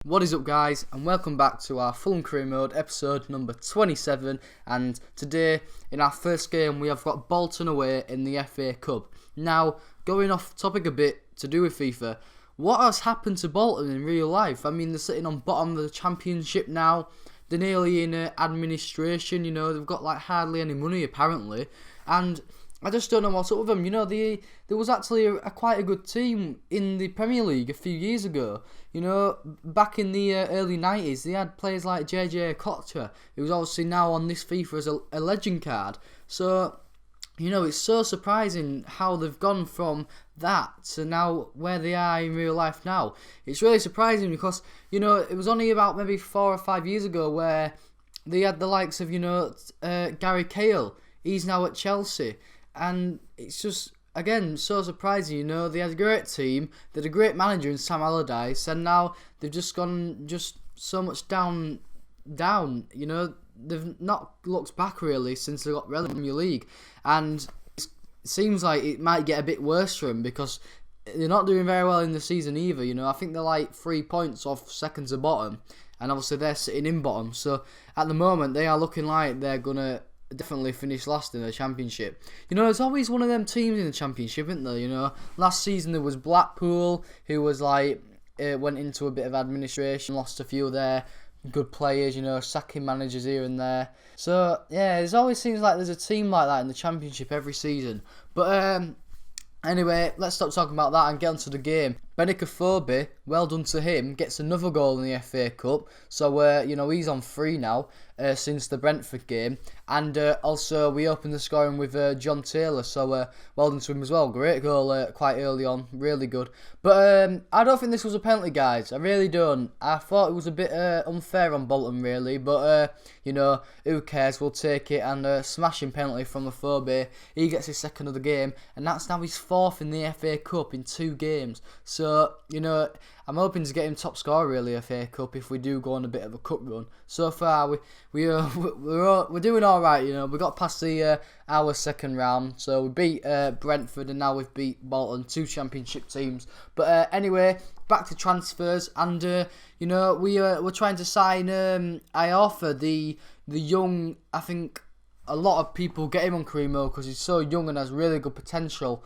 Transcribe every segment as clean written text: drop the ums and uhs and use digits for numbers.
What is up, guys, and welcome back to our Fulham Career Mode episode number 27. And today in our first game we have got Bolton away in the FA Cup. Now, going off topic a bit to do with FIFA, what has happened to Bolton in real life? I mean, they're sitting on bottom of the Championship now. They're nearly in administration, they've got like hardly any money apparently, and I just don't know what's up with them. There was actually quite a good team in the Premier League a few years ago. Back in the early 90s, they had players like JJ Okocha, who's obviously now on this FIFA as a legend card. So, it's so surprising how they've gone from that to now where they are in real life now. It's really surprising because, it was only about maybe 4 or 5 years ago where they had the likes of, Gary Cahill. He's now at Chelsea. And it's just, again, so surprising, They had a great team, they had a great manager in Sam Allardyce, and now they've just gone just so much down. They've not looked back really since they got relegated from your league. And it seems like it might get a bit worse for them because they're not doing very well in the season either, I think they're like 3 points off second to bottom, and obviously they're sitting in bottom. So at the moment, they are looking like they're going to definitely finish last in the Championship. There's always one of them teams in the Championship, isn't there? Last season there was Blackpool, who was like went into a bit of administration, lost a few of their good players, sacking managers here and there. So yeah, it always seems like there's a team like that in the Championship every season. But anyway, let's stop talking about that and get onto the game. Benik, well done to him, gets another goal in the FA Cup. So, he's on 3 now since the Brentford game. And also, we opened the scoring with John Taylor. So, well done to him as well. Great goal quite early on. Really good. But I don't think this was a penalty, guys. I really don't. I thought it was a bit unfair on Bolton, really. But, who cares? We'll take it. And smashing penalty from Afobe. He gets his second of the game. And that's now his 4th in the FA Cup in 2 games. So, I'm hoping to get him top scorer really FA Cup if we do go on a bit of a cup run. So far, we're doing all right. We got past our second round, so we beat Brentford and now we've beat Bolton, 2 Championship teams. But anyway, back to transfers, and we're trying to sign. I offer the young. I think a lot of people get him on career mode because he's so young and has really good potential.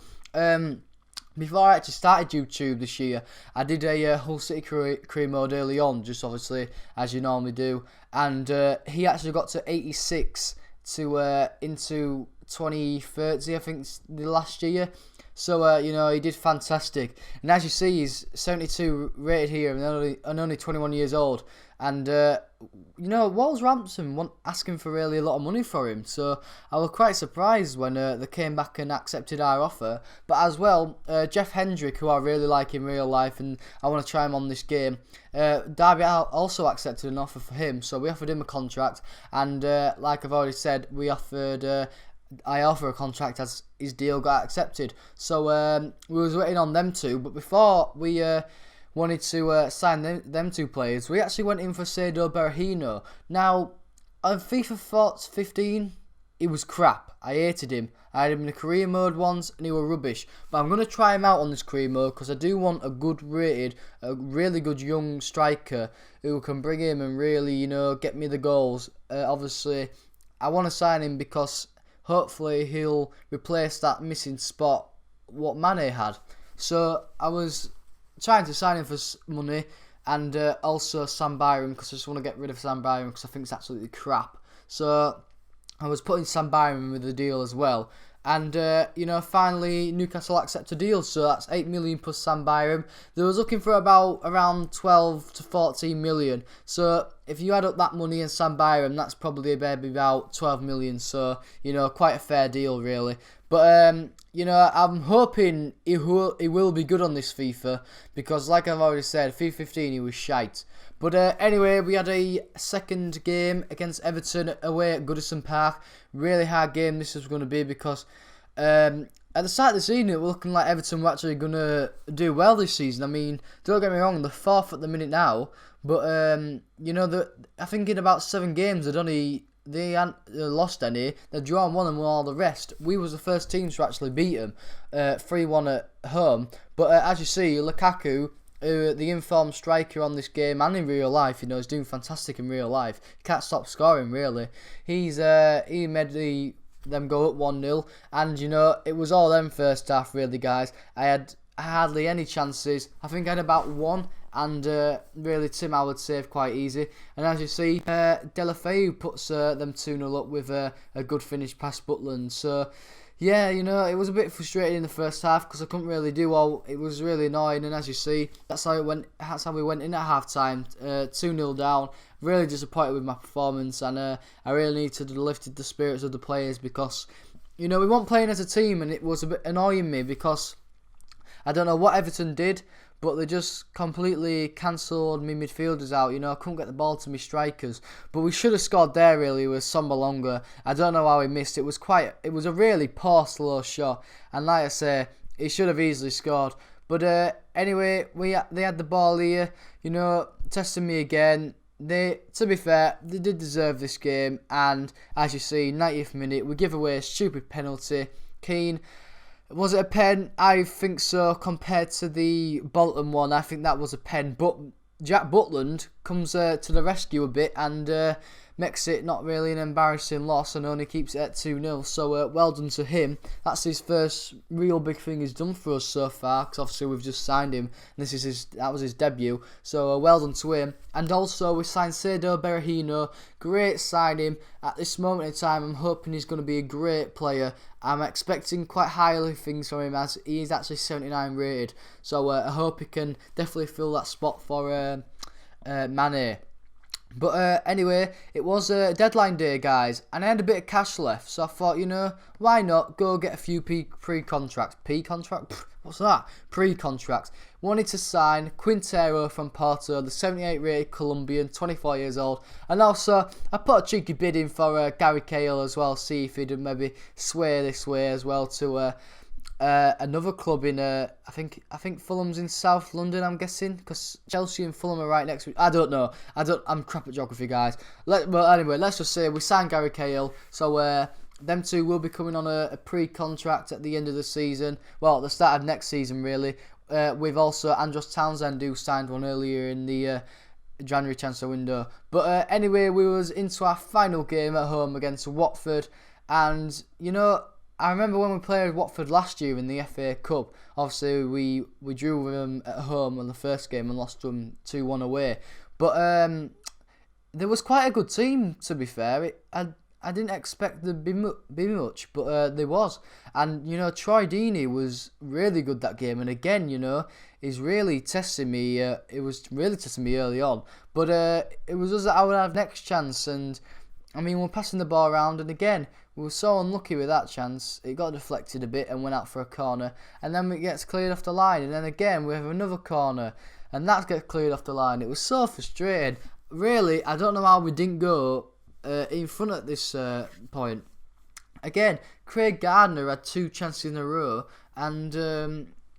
Before I actually started YouTube this year, I did a Hull City career mode early on, just obviously as you normally do, and he actually got to 86 into 2030, I think, the last year. So he did fantastic, and as you see, he's 72 rated here and only 21 years old. And Wolverhampton asking for really a lot of money for him, so I was quite surprised when they came back and accepted our offer. But as well, Jeff Hendrick, who I really like in real life, and I want to try him on this game. Derby also accepted an offer for him, so we offered him a contract, and like I've already said, I offer a contract as his deal got accepted. So we was waiting on them two, but before we wanted to sign them 2 players, we actually went in for Saido Berahino. Now, on FIFA 15, he was crap. I hated him. I had him in a career mode once and he was rubbish. But I'm going to try him out on this career mode because I do want a really good young striker who can bring him and really, get me the goals. Obviously, I want to sign him because hopefully he'll replace that missing spot what Mane had. So I was trying to sign him for money, and also Sam Byram, because I just want to get rid of Sam Byram because I think it's absolutely crap. So I was putting Sam Byram with the deal as well. And, finally Newcastle accepted a deal, so that's 8 million plus Sam Byram. They was looking for around 12 to 14 million. So if you add up that money and Sam Byram, that's probably maybe about 12 million. So, quite a fair deal, really. But, I'm hoping he will be good on this FIFA, because like I've already said, FIFA 15 he was shite. But anyway, we had a second game against Everton away at Goodison Park. Really hard game this was going to be because at the start of the season it was looking like Everton were actually going to do well this season. I mean, don't get me wrong, they're 4th at the minute now. But, I think in about 7 games they hadn't lost any. They'd drawn 1 and won all the rest. We was the first team to actually beat them, 3-1 at home. But as you see, Lukaku the informed striker on this game and in real life. You know, he's doing fantastic in real life. He can't stop scoring, really. He made them go up 1-0, and you know, it was all them first half, really, guys. I had hardly any chances. I think I had about one, and really Tim Howard saved quite easy. And as you see, Delafeu puts them 2-0 up with a good finish past Butland. So yeah, you know, it was a bit frustrating in the first half because I couldn't really do all. It was really annoying, and as you see, that's how it went. That's how we went in at half time, 2-0 down. Really disappointed with my performance, and I really need to lift the spirits of the players because, you know, we weren't playing as a team, and it was a bit annoying me because I don't know what Everton did, but they just completely cancelled me midfielders out. You know, I couldn't get the ball to me strikers. But we should have scored there, really, with Sombalonga. I don't know how he missed. It was a really poor, slow shot. And like I say, he should have easily scored. But anyway, they had the ball here, you know, testing me again. To be fair, they did deserve this game. And as you see, 90th minute, we give away a stupid penalty. Keane. Was it a pen? I think so. Compared to the Bolton one, I think that was a pen. But Jack Butland comes to the rescue a bit and makes it not really an embarrassing loss and only keeps it at 2-0. So well done to him. That's his first real big thing he's done for us so far, because obviously we've just signed him. And that was his debut. So well done to him. And also we signed Saido Berahino. Great signing. At this moment in time, I'm hoping he's going to be a great player. I'm expecting quite highly things from him as he is actually 79 rated. So I hope he can definitely fill that spot for Mane. But anyway, it was deadline day, guys, and I had a bit of cash left, so I thought, you know, why not go get a few pre-contracts. P-contract? What's that? Pre-contracts. Wanted to sign Quintero from Porto, the 78 rated Colombian, 24 years old, and also I put a cheeky bid in for Gary Cahill as well, see if he'd maybe sway this way as well to another club in I think Fulham's in South London, I'm guessing, because Chelsea and Fulham are right next to it. I don't know. I'm crap at geography, guys. Well, anyway, let's just say we signed Gary Cahill, so them two will be coming on a pre-contract at the end of the season. Well, at the start of next season, really. We've also Andros Townsend, who signed one earlier in the January transfer window. But anyway, we was into our final game at home against Watford, and you know, I remember when we played Watford last year in the FA Cup. Obviously, we drew with them at home on the first game and lost to them 2-1 away. But there was quite a good team, to be fair. I didn't expect there to be much, but there was. And, you know, Troy Deeney was really good that game. And again, you know, he's really testing me. It was really testing me early on. But it was us that I would have next chance. And, I mean, we're passing the ball around. And again, we were so unlucky with that chance. It got deflected a bit and went out for a corner. And then it gets cleared off the line. And then again, we have another corner. And that gets cleared off the line. It was so frustrating. Really, I don't know how we didn't go in front at this point. Again, Craig Gardner had 2 chances in a row. And,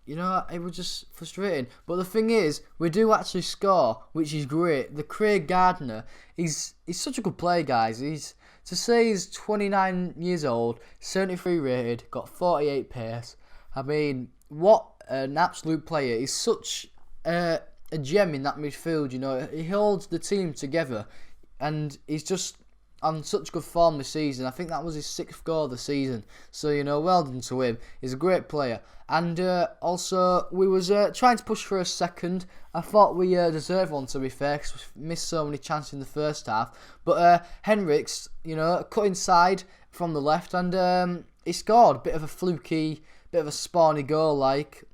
you know, it was just frustrating. But the thing is, we do actually score, which is great. The Craig Gardner, he's such a good player, guys. To say he's 29 years old, 73 rated, got 48 pace. I mean, what an absolute player. He's such a gem in that midfield, you know. He holds the team together, and he's just on such good form this season. I think that was his 6th goal of the season. So, you know, well done to him. He's a great player. And also, we was trying to push for a second. I thought we deserved one, to be fair, because we missed so many chances in the first half. But Henriks, you know, cut inside from the left, and he scored. Bit of a fluky, bit of a spawny goal, like.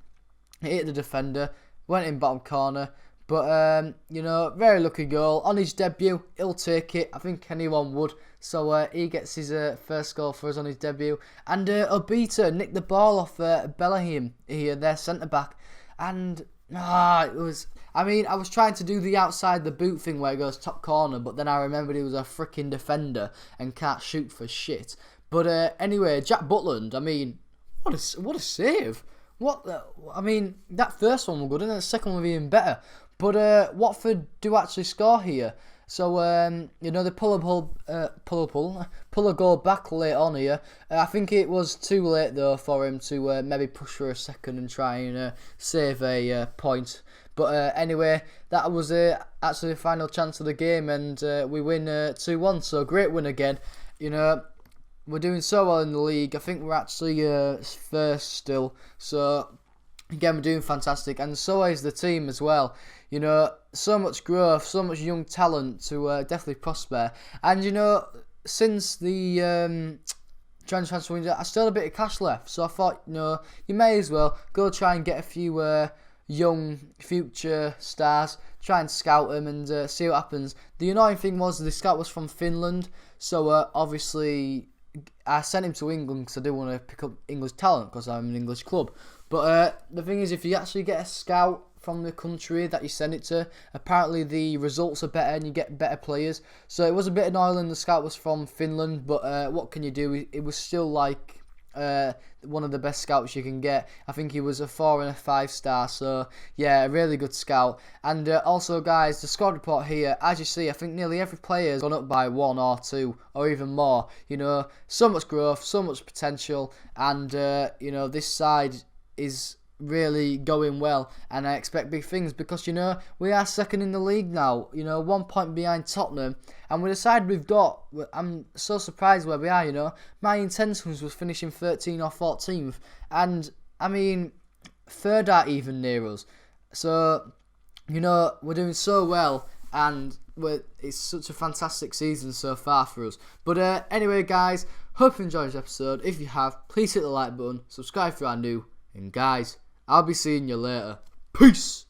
He hit the defender, went in bottom corner. But, you know, very lucky goal. On his debut, he'll take it. I think anyone would. So he gets his first goal for us on his debut. And Obita nicked the ball off Bellingham, their centre-back. And it was... I mean, I was trying to do the outside the boot thing where it goes top corner, but then I remembered he was a freaking defender and can't shoot for shit. But anyway, Jack Butland, I mean, what a save. I mean, that first one was good, and the second one was even better. But Watford do actually score here. So, you know, they pull a goal back late on here. I think it was too late, though, for him to maybe push for a second and try and save a point. But anyway, that was actually the final chance of the game, and we win 2-1. So great win again. You know, we're doing so well in the league. I think we're actually first still. So again, we're doing fantastic, and so is the team as well. You know, so much growth, so much young talent to definitely prosper. And you know, since the transfer window, I still had a bit of cash left, so I thought, you know, you may as well go try and get a few young future stars, try and scout them and see what happens. The annoying thing was the scout was from Finland, so obviously I sent him to England because I do want to pick up English talent because I'm an English club. But the thing is, if you actually get a scout from the country that you send it to, apparently the results are better and you get better players. So it was a bit annoying the scout was from Finland, but what can you do? It was still like one of the best scouts you can get. I think he was a 4 and a 5 star, so yeah, a really good scout. And also guys, the squad report here, as you see, I think nearly every player has gone up by 1 or 2 or even more. You know, so much growth, so much potential, and you know, this side is really going well, and I expect big things because, you know, we are second in the league now, you know, 1 point behind Tottenham, and with the side we've got, I'm so surprised where we are. You know, my intentions was finishing 13th or 14th, and I mean, third aren't even near us. So, you know, we're doing so well, and it's such a fantastic season so far for us. But anyway guys, hope you enjoyed this episode. If you have, please hit the like button, subscribe if you are new, and guys, I'll be seeing you later. Peace!